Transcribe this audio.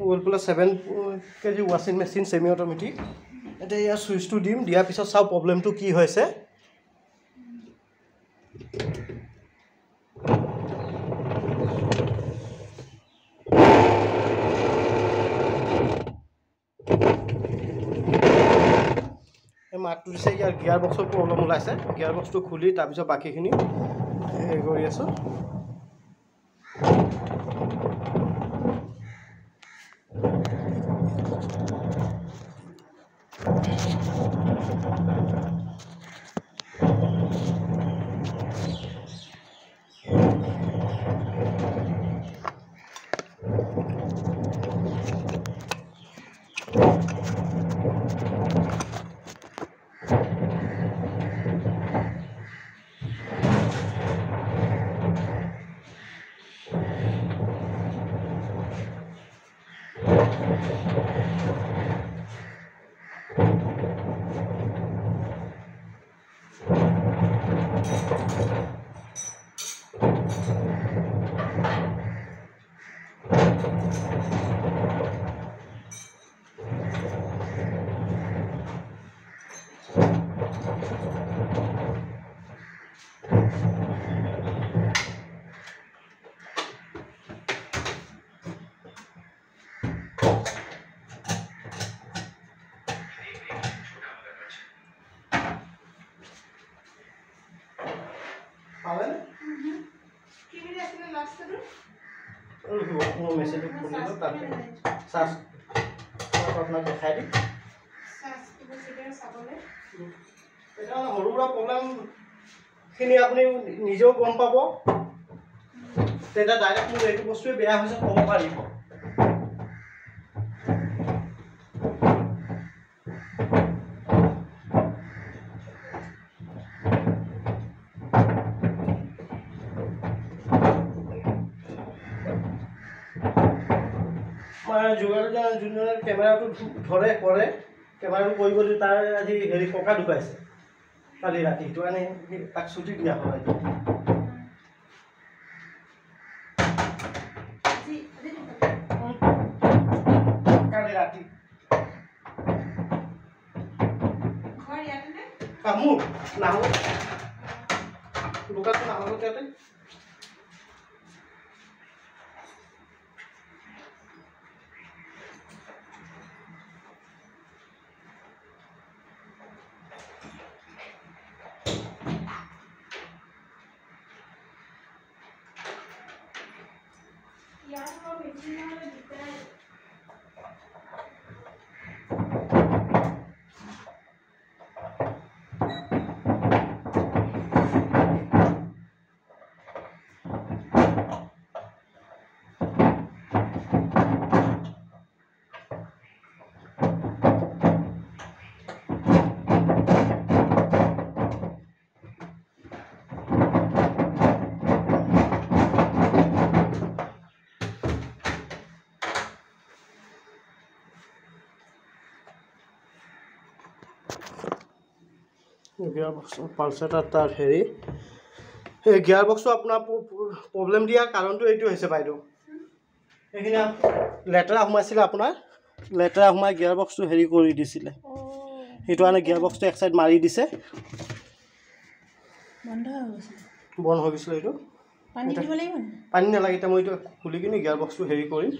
ৱৰ্লপুলৰ 7 kg ৱাশ্বিং machine semi automatic এতিয়া ইয়াৰ ছুইচটো দিম দিয়াৰ পিছত চাওঁ প্ৰব্লেমটো কি হৈছে মাতটো দিছে ইয়াৰ গিয়াৰ বক্সৰ প্ৰব্লেম ওলাইছে গিয়াৰ বক্সটো খুলি তাৰপিছত বাকীখিনি হেৰি কৰি আছোঁ Alan? Give me the last one. No message to put it up. Sas. What not the head? Sas, it was a better sabole. এটা সৰু সুৰা প্ৰব্লেমখিনি আপুনি নিজেও গম পাব তেতিয়া ডাইৰেক্ট মোৰ এইটো বস্তুৱে বেয়া হৈছে ক'ব পাৰিব যোনে কেমেৰাটো ধৰে কৰে কেমেৰাটো কৰিবলৈ তাৰ আজি হেৰি ককা ঢুকাইছে কালি ৰাতি সেইটো কাৰণে তাক ছুটি দিয়া হয় কালি ৰাতি কামোৰ নাহো দোকানটো নাহো ইয়াতে গিয়াৰ বক্সৰ পালচাৰ তাৰ হেৰি এই গিয়াৰ বক্সটো আপোনাৰ প্ৰব্লেম দিয়াৰ কাৰণটো এইটো হৈছে বাইদেউ এইখিনি লেতেৰা সোমাইছিলে আপোনাৰ লেতেৰা সোমাই গিয়াৰ বক্সটো হেৰি কৰি দিছিলে সেইটো কাৰণে গিয়াৰ বক্সটো এক সাইড মাৰি দিছে বন্ধ হৈ গৈছিলে এইটো পানী দিব লাগিব পানী নালাগে এতিয়া মই এইটো খুলি কিনে গিয়াৰ বক্সটো হেৰি কৰিম